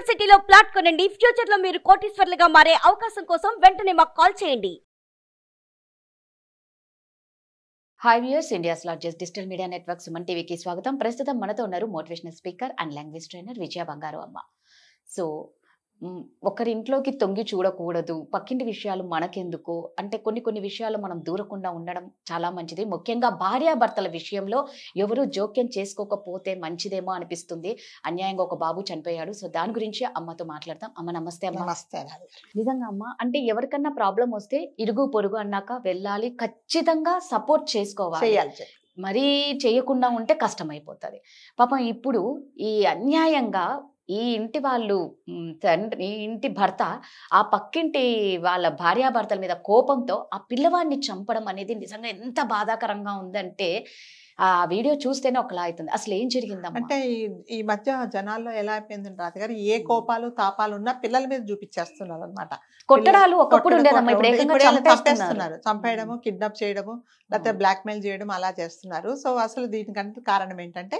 సిటీలో ప్లాట్ కొనండి. ఫ్యూచర్ లో మీరు కోటీశ్వర్లుగా మారే అవకాశం కోసం వెంటనే మాకు కాల్ చేయండి. Hi viewers, India's largest digital media network Suman టీవీకి స్వాగతం. ప్రస్తుతం మనతో ఉన్నారు motivational speaker and language trainer Vijaya Bangaru Amma. So ఒకరి ఇంట్లోకి తొంగి చూడకూడదు, పక్కింటి విషయాలు మనకెందుకు అంటే కొన్ని విషయాలు మనం దూరకుండా ఉండడం చాలా మంచిది. ముఖ్యంగా భార్యాభర్తల విషయంలో ఎవరు జోక్యం చేసుకోకపోతే మంచిదేమో అనిపిస్తుంది. అన్యాయంగా ఒక బాబు చనిపోయాడు. సో దాని గురించి అమ్మతో మాట్లాడతాం. అమ్మ నమస్తే. అమ్మ నమస్తే. నిజంగా అమ్మ, అంటే ఎవరికన్నా ప్రాబ్లం వస్తే ఇరుగు పొరుగు అన్నాక వెళ్ళాలి, ఖచ్చితంగా సపోర్ట్ చేసుకోవాలి. మరీ చేయకుండా ఉంటే కష్టమైపోతుంది. పాపం ఇప్పుడు ఈ అన్యాయంగా ఈ ఇంటి వాళ్ళు ఈ ఇంటి భర్త ఆ పక్కింటి వాళ్ళ భార్యాభర్తల మీద కోపంతో ఆ పిల్లవాడిని చంపడం అనేది నిజంగా ఎంత బాధాకరంగా ఉందంటే ఆ వీడియో చూస్తేనే ఒకలా అవుతుంది. అసలు ఏం జరిగిందమ్మా? అంటే ఈ మధ్య జనాల్లో ఎలా అయిపోయింది రాజుగారు, ఏ కోపాలు తాపాలు ఉన్నా పిల్లల మీద చూపించేస్తున్నారు అనమాట. కొట్టడాలు ఒకప్పుడు ఉండేదమ్మా, ఇప్పుడు చంపేస్తున్నారు. చంపేయడము, కిడ్నాప్ చేయడము, లేకపోతే బ్లాక్ మెయిల్ చేయడం అలా చేస్తున్నారు. సో అసలు దీనికంటే కారణం ఏంటంటే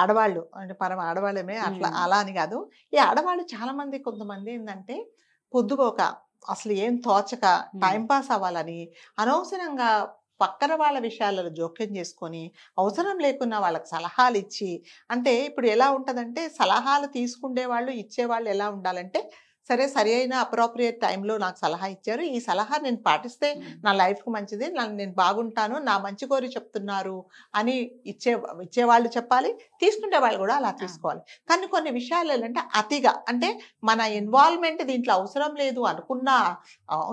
ఆడవాళ్ళు, అంటే పరమ ఆడవాళ్ళమే, అలా అని కాదు. ఈ ఆడవాళ్ళు చాలా మంది, కొంతమంది ఏంటంటే పొద్దుపోక అసలు ఏం తోచక టైంపాస్ అవ్వాలని అనవసరంగా పక్కన వాళ్ళ విషయాలలో జోక్యం చేసుకొని అవసరం లేకున్నా వాళ్ళకి సలహాలు ఇచ్చి, అంటే ఇప్పుడు ఎలా ఉంటుందంటే సలహాలు తీసుకునే వాళ్ళు ఇచ్చేవాళ్ళు ఎలా ఉండాలంటే, సరే సరి అయిన అప్రోప్రియేట్ టైంలో నాకు సలహా ఇచ్చారు, ఈ సలహా నేను పాటిస్తే నా లైఫ్కి మంచిది, నేను బాగుంటాను, నా మంచి కోరి చెప్తున్నారు అని ఇచ్చేవాళ్ళు చెప్పాలి, తీసుకునే వాళ్ళు కూడా అలా తీసుకోవాలి. కానీ కొన్ని విషయాలు ఏంటంటే అతిగా, అంటే మన ఇన్వాల్వ్మెంట్ దీంట్లో అవసరం లేదు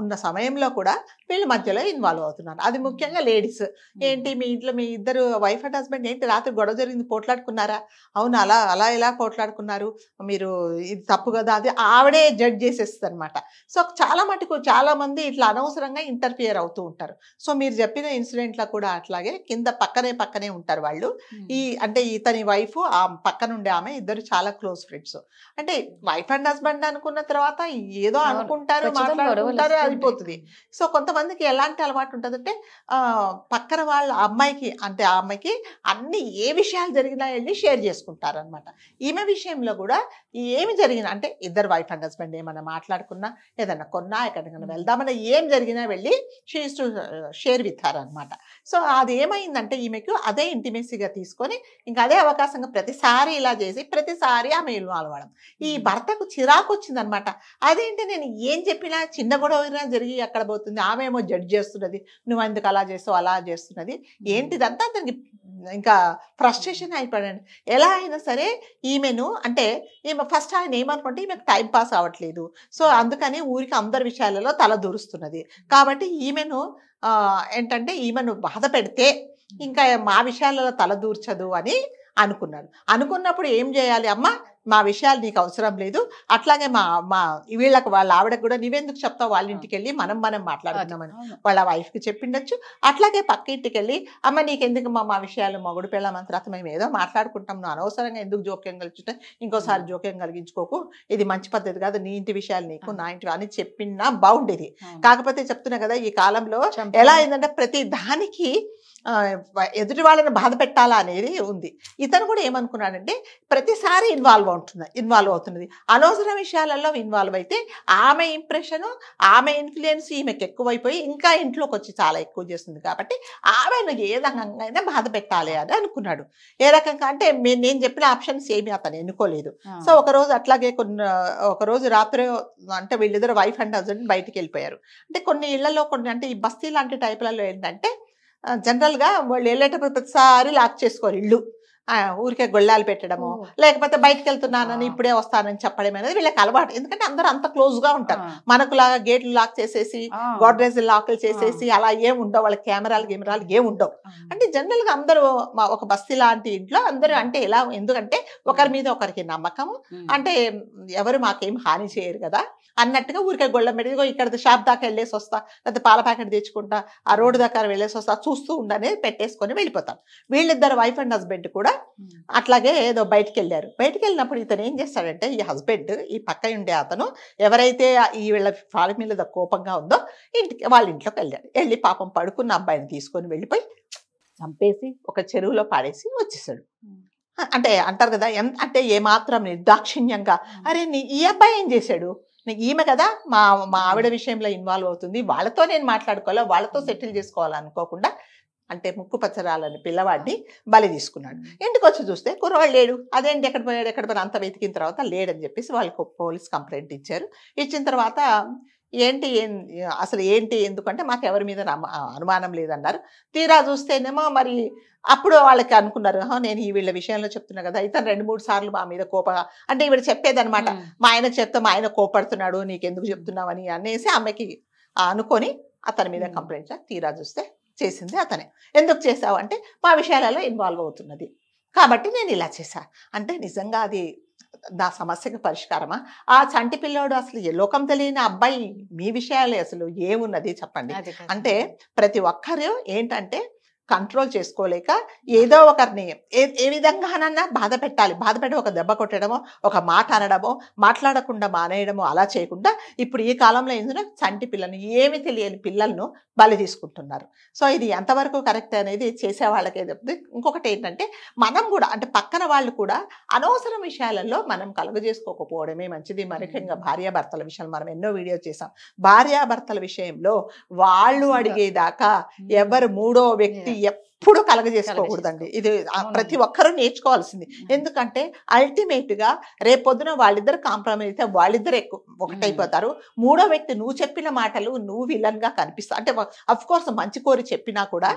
ఉన్న సమయంలో కూడా వీళ్ళ మధ్యలో ఇన్వాల్వ్ అవుతున్నారు. అది ముఖ్యంగా లేడీస్. ఏంటి మీ ఇంట్లో మీ ఇద్దరు వైఫ్ అండ్ హస్బెండ్ ఏంటి రాత్రి గొడవ జరిగింది, పోట్లాడుకున్నారా? అవును, అలా ఎలా పోట్లాడుకున్నారు, మీరు ఇది తప్పు కదా, అది ఆవిడే జడ్జ్ చేసేస్తుంది అనమాట. సో చాలా మటుకు చాలా మంది ఇట్లా అనవసరంగా ఇంటర్ఫియర్ అవుతూ ఉంటారు. సో మీరు చెప్పిన ఇన్సిడెంట్లో కూడా అట్లాగే కింద పక్కనే ఉంటారు వాళ్ళు. అంటే ఇతని వైఫ్, ఆ పక్కన ఉండే ఆమె, ఇద్దరు చాలా క్లోజ్ ఫ్రెండ్స్. అంటే వైఫ్ అండ్ హస్బెండ్ అనుకున్న తర్వాత ఏదో అనుకుంటారు, మాట్లాడుకుంటారు, అయిపోతుంది. సో కొంతమందికి ఎలాంటి అలవాటు ఉంటుందంటే పక్కన వాళ్ళ అమ్మాయికి, అంటే ఆ అమ్మాయికి అన్ని ఏ విషయాలు జరిగినా వెళ్ళి షేర్ చేసుకుంటారు అనమాట. ఈమె విషయంలో కూడా ఏమి జరిగినా, అంటే ఇద్దరు వైఫ్ అండ్ హస్బెండ్ ఏమన్నా మాట్లాడుకున్నా, ఏదన్నా కొన్నా, ఎక్కడికైనా వెళ్దామన్నా, ఏం జరిగినా వెళ్ళి she is to share with her అనమాట. సో అది ఏమైందంటే ఈమెకు అదే ఇంటిమేసీగా తీసుకొని ఇంకా అదే అవకాశంగా ప్రతిసారి ఇలా చేసి ప్రతిసారి ఆమె ఇన్వాల్వ్ అవ్వడం. ఈ భర్తకు చిరాకు వచ్చిందనమాట. అదేంటి నేను ఏం చెప్పినా చిన్న గొడవ జరిగి అక్కడ పోతుంది, ఆమె ఏమో జడ్జ్ చేస్తున్నది, నువ్వు ఎందుకు అలా చేస్తావు, అలా చేస్తున్నది, ఏంటిదంతా అతనికి ఇంకా ఫ్రస్ట్రేషన్ అయిపోయాడు. ఎలా అయినా సరే ఈమెను, అంటే ఈమె ఫస్ట్ ఆయన ఏమనుకుంటే ఈమెకు టైం పాస్ అవ్వట్లేదు, సో అందుకని ఊరికి అందరి విషయాలలో తల దూరుస్తున్నది. కాబట్టి ఈమెను ఏంటంటే ఈమెను బాధ పెడితే ఇంకా మా విషయాలలో తల దూర్చదు అని అనుకున్నప్పుడు ఏం చేయాలి, అమ్మ మా విషయాలు నీకు అవసరం లేదు, అట్లాగే మా వీళ్ళకి వాళ్ళ ఆవిడకు కూడా నువ్వెందుకు చెప్తావు, వాళ్ళ ఇంటికి వెళ్ళి మనం మాట్లాడుతున్నామని వాళ్ళ వైఫ్కి చెప్పిండొచ్చు. అట్లాగే పక్క ఇంటికి వెళ్ళి అమ్మ నీకెందుకు మా విషయాలు, మొగుడు పిల్లల తర్వాత మేము ఏదో మాట్లాడుకుంటాం, నువ్వు అనవసరంగా ఎందుకు జోక్యం కలిగించుంటే ఇంకోసారి జోక్యం కలిగించుకోకు, ఇది మంచి పద్ధతి కాదు, నీ ఇంటి విషయాలు నీకు, నా ఇంటి అని చెప్పినా బాగుండేది. కాకపోతే చెప్తున్నా కదా, ఈ కాలంలో ఎలా అయిందంటే ప్రతి దానికి ఎదుటి వాళ్ళని బాధ పెట్టాలా అనేది ఉంది. ఇతను కూడా ఏమనుకున్నాడంటే ప్రతిసారి ఇన్వాల్వ్ అవుతున్నది, అనవసర విషయాలలో ఇన్వాల్వ్ అయితే ఆమె ఇంప్రెషను, ఆమె ఇన్ఫ్లుయెన్స్ ఈమెకు ఎక్కువైపోయి ఇంకా ఇంట్లోకి వచ్చి చాలా ఎక్కువ చేస్తుంది. కాబట్టి ఆమెను ఏ రకంగా అయినా బాధ పెట్టాలి అని అనుకున్నాడు. ఏ రకంగా అంటే నేను చెప్పిన ఆప్షన్స్ ఏమీ అతను ఎన్నుకోలేదు. సో ఒకరోజు అట్లాగే ఒకరోజు రాత్రి, అంటే వీళ్ళిద్దరు వైఫ్ అండ్ హస్బెండ్ బయటికి వెళ్ళిపోయారు. అంటే కొన్ని ఇళ్లలో అంటే ఈ బస్తీ లాంటి టైపులలో ఏంటంటే జనరల్గా వాళ్ళు వెళ్ళేటప్పుడు ప్రతిసారి లాక్ చేసుకోరు ఇల్లు, ఊరికే గొళ్ళాలు పెట్టడము, లేకపోతే బయటకు వెళ్తున్నానని ఇప్పుడే వస్తానని చెప్పడం అనేది వీళ్ళకి అలవాటు. ఎందుకంటే అందరూ అంత క్లోజ్ గా ఉంటారు. మనకులాగా గేట్లు లాక్ చేసేసి, గోడ్రేజ్ లాక్లు చేసేసి అలా ఏం ఉండవు, వాళ్ళకి కెమెరాలు ఏం ఉండవు. అంటే జనరల్ గా అందరూ ఒక బస్తీ లాంటి ఇంట్లో అందరూ అంటే ఎలా, ఎందుకంటే ఒకరి మీద ఒకరికి నమ్మకం, అంటే ఎవరు మాకేం హాని చేయరు కదా అన్నట్టుగా ఊరికే గొళ్ళ మీద ఇక్కడ షాప్ దాకా వెళ్ళేసి వస్తా, లేకపోతే పాల ప్యాకెట్ తెచ్చుకుంటా, ఆ రోడ్డు దాకా వెళ్ళేసి వస్తా, చూస్తూ ఉండనే పెట్టేసుకొని వెళ్ళిపోతాం. వీళ్ళిద్దరు వైఫ్ అండ్ హస్బెండ్ కూడా అట్లాగే ఏదో బయటికి వెళ్ళినప్పుడు ఇతను ఏం చేస్తాడంటే, ఈ హస్బెండ్, ఈ పక్క ఉండే అతను ఎవరైతే ఈ వీళ్ళ వాళ్ళ మీద కోపంగా ఉందో వాళ్ళ ఇంట్లోకి వెళ్ళి పాపం పడుకున్న అబ్బాయిని తీసుకొని వెళ్ళిపోయి చంపేసి ఒక చెరువులో పాడేసి వచ్చేసాడు. అంటే అంటారు కదా అంటే ఏమాత్రం నిర్దాక్షిణ్యంగా అరే ఈ అబ్బాయి ఏం చేశాడు, ఈమె కదా మా ఆవిడ విషయంలో ఇన్వాల్వ్ అవుతుంది, వాళ్ళతో నేను మాట్లాడుకోవాలా, వాళ్ళతో సెటిల్ చేసుకోవాలనుకోకుండా అంటే ముక్కు పచ్చరాలని పిల్లవాడిని బలి తీసుకున్నాడు. ఇంటికి వచ్చి చూస్తే కుర్రవాడు లేడు. అదేంటి ఎక్కడ పోయాడు అంత వెతికిన తర్వాత లేడని చెప్పేసి వాళ్ళకి పోలీస్ కంప్లైంట్ ఇచ్చారు. ఇచ్చిన తర్వాత అసలు ఏంటి ఎందుకంటే మాకు ఎవరి మీద అనుమానం లేదన్నారు. తీరా చూస్తేనేమో మరి అప్పుడు వాళ్ళకి అనుకున్నారు, నేను ఈ వీళ్ళ విషయంలో చెప్తున్నా కదా, ఇతను 2-3 సార్లు మా మీద అంటే ఈవిడ చెప్పేదనమాట, మా ఆయనకు చెప్తే మా ఆయన కోపడుతున్నాడు, నీకెందుకు చెప్తున్నావని అనేసి ఆమెకి అనుకొని అతని మీద కంప్లైంట్. తీరా చూస్తే చేసింది అతనే. ఎందుకు చేసావు అంటే మా విషయాలలో ఇన్వాల్వ్ అవుతున్నది కాబట్టి నేను ఇలా చేశా అంటే నిజంగా అది నా సమస్యకు పరిష్కారమా? ఆ చంటి పిల్లోడు అసలు ఏ లోకం తెలియని అబ్బాయి మీ విషయాలే అసలు ఏమున్నది చెప్పండి. అంటే ప్రతి ఒక్కరు ఏంటంటే కంట్రోల్ చేసుకోలేక ఏదో ఒకరిని ఏ విధంగానన్నా బాధ పెట్టి ఒక దెబ్బ కొట్టడమో, ఒక మాట అనడమో, మాట్లాడకుండా మానేయడమో అలా చేయకుండా ఇప్పుడు ఈ కాలంలో ఏంటంటే చంటి పిల్లని ఏమి తెలియని పిల్లలను బలి తీసుకుంటున్నారు. సో ఇది ఎంతవరకు కరెక్ట్ అనేది చేసే వాళ్ళకే చెప్తుంది. ఇంకొకటి ఏంటంటే మనం కూడా అంటే పక్కన వాళ్ళు కూడా అనవసరం విషయాలలో మనం కలుగజేసుకోకపోవడమే మంచిది. ముఖ్యంగా భార్యాభర్తల విషయాలు మనం ఎన్నో వీడియో చేసాం. భార్యాభర్తల విషయంలో వాళ్ళు అడిగేదాకా ఎవరు మూడో వ్యక్తి ఎప్పుడు కలగజేసుకోకూడదండి. ఇది ప్రతి ఒక్కరూ నేర్చుకోవాల్సింది. ఎందుకంటే అల్టిమేట్ గా రేపొద్దున వాళ్ళిద్దరు కాంప్రమైజ్ అయితే వాళ్ళిద్దరు ఒకటైపోతారు. మూడో వ్యక్తి నువ్వు చెప్పిన మాటలు నువ్వు విలన్ గా కనిపిస్తావు. అంటే అఫ్ కోర్స్ మంచి కోరి చెప్పినా కూడా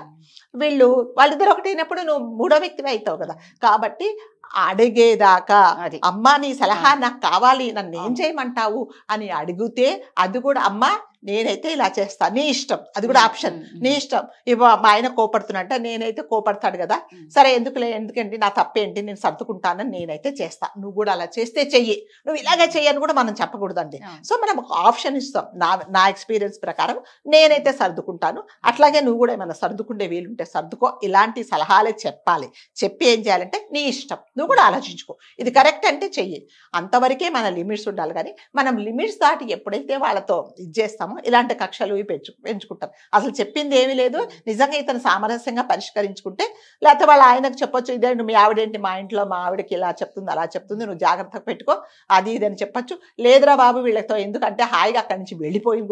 వాళ్ళిద్దరు ఒకటైనప్పుడు నువ్వు మూడో వ్యక్తివి అవుతావు కదా. కాబట్టి అడిగేదాకా అమ్మా నీ సలహా నాకు కావాలి, నన్ను ఏం చేయమంటావు అని అడిగితే అది కూడా అమ్మా నేనైతే ఇలా చేస్తా, నీ ఇష్టం, అది కూడా ఆప్షన్, నీ ఇష్టం. ఇవ్వ మా ఆయన కోపడుతున్నట్ట, నేనైతే కోపడతాడు కదా, సరే ఎందుకండి నా తప్పేంటి, నేను సర్దుకుంటానని నేనైతే చేస్తా, నువ్వు కూడా అలా చేస్తే చెయ్యి, నువ్వు ఇలాగే చెయ్యని కూడా మనం చెప్పకూడదండి. సో మనం ఒక ఆప్షన్ ఇస్తాం. నా ఎక్స్పీరియన్స్ ప్రకారం నేనైతే సర్దుకుంటాను, అట్లాగే నువ్వు కూడా ఏమైనా సర్దుకుంటే వీలుంటే సర్దుకో, ఇలాంటి సలహాలే చెప్పాలి. చెప్పి ఏం చేయాలంటే నీ ఇష్టం, నువ్వు కూడా ఆలోచించుకో, ఇది కరెక్ట్ అంటే చెయ్యి, అంతవరకే మన లిమిట్స్ ఉండాలి. కానీ మనం లిమిట్స్ దాటి ఎప్పుడైతే వాళ్ళతో ఇది చేస్తామో ఇలాంటి కక్షలు పెంచుకుంటారు. అసలు చెప్పింది ఏమీ లేదు, నిజంగా ఇతను సామరస్యంగా పరిష్కరించుకుంటే, లేకపోతే వాళ్ళ ఆయనకు చెప్పొచ్చు, ఇదే మీ ఆవిడేంటి మా ఇంట్లో మా ఆవిడకి ఇలా చెప్తుంది అలా చెప్తుంది, నువ్వు జాగ్రత్తగా పెట్టుకో అది ఇదని చెప్పొచ్చు. లేదురా బాబు వీళ్ళతో ఎందుకంటే హాయిగా అక్కడి నుంచి వెళ్ళిపోయి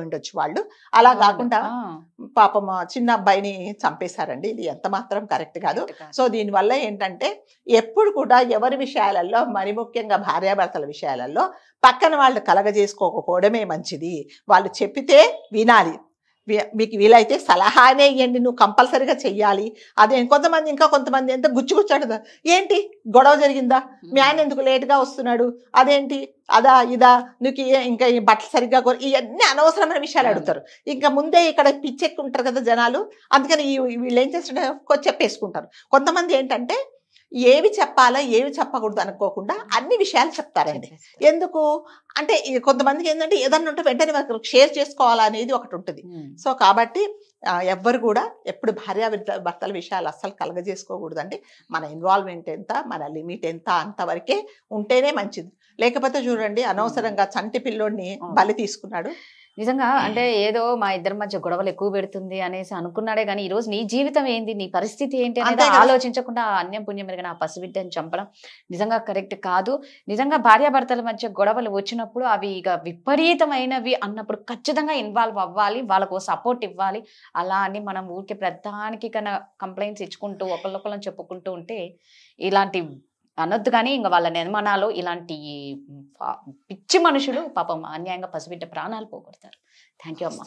ఉండొచ్చు వాళ్ళు. అలా కాకుండా పాపం చిన్న అబ్బాయిని చంపేశారండి. ఇది ఎంత మాత్రం కరెక్ట్ కాదు. సో దీనివల్ల ఏంటంటే ఎప్పుడు కూడా ఎవరి విషయాలలో, మరి ముఖ్యంగా భార్యాభర్తల విషయాలలో పక్కన వాళ్ళు కలగజేసుకోకపోవడమే మంచిది. వాళ్ళు చెప్పితే వినాలి, మీకు వీలైతే సలహానే ఇవ్వండి, నువ్వు కంపల్సరీగా చెయ్యాలి. అదే ఇంకా కొంతమంది ఎంత గుచ్చుగుచ్చాడు, ఏంటి గొడవ జరిగిందా, మీ ఆయన ఎందుకు లేట్గా వస్తున్నాడు, అదేంటి అదా ఇదా, నీకు ఇంకా ఈ బట్టలు సరిగ్గా ఇవన్నీ అనవసరమైన విషయాలు అడుగుతారు. ఇంకా ముందే ఇక్కడ పిచ్చెక్కుంటారు కదా జనాలు, అందుకని వీళ్ళు ఏం చేస్తుంటే చెప్పేసుకుంటారు. కొంతమంది ఏంటంటే ఏవి చెప్పాలా ఏవి చెప్పకూడదు అనుకోకుండా అన్ని విషయాలు చెప్తారండి. ఎందుకు అంటే కొంతమందికి ఏంటంటే ఏదన్నా ఉంటే వెంటనే షేర్ చేసుకోవాలా అనేది ఒకటి ఉంటుంది. సో కాబట్టి ఎవ్వరు కూడా ఎప్పుడు భార్యాభర్తల విషయాలు అస్సలు కలగజేసుకోకూడదండి. మన ఇన్వాల్వ్మెంట్ ఎంత, మన లిమిట్ ఎంత అంతవరకే ఉంటేనే మంచిది. లేకపోతే చూడండి అనవసరంగా చంటి పిల్లోడిని బలి తీసుకున్నాడు. నిజంగా అంటే ఏదో మా ఇద్దరి మధ్య గొడవలు ఎక్కువ పెడుతుంది అనేసి అనుకున్నాడే కానీ ఈ రోజు నీ జీవితం ఏంది, నీ పరిస్థితి ఏంటి అనేది ఆలోచించకుండా అన్యం పుణ్యం మెరుగని ఆ పసిబిడ్డని చంపడం నిజంగా కరెక్ట్ కాదు. నిజంగా భార్యాభర్తల మధ్య గొడవలు వచ్చినప్పుడు అవి ఇక విపరీతమైనవి అన్నప్పుడు ఖచ్చితంగా ఇన్వాల్వ్ అవ్వాలి, వాళ్ళకు సపోర్ట్ ఇవ్వాలి. అలా అని మనం ఊరికే ప్రధానికి కన్నా కంప్లైంట్స్ ఇచ్చుకుంటూ ఒకళ్ళొకళ్ళని చెప్పుకుంటూ ఉంటే ఇలాంటి అనొద్దు. కానీ ఇంకా వాళ్ళ నిర్మాణాలు ఇలాంటి పిచ్చి మనుషులు పాపం అన్యాయంగా పసిబిడ్డ ప్రాణాలు పోగొడతారు. థ్యాంక్ యూ అమ్మా.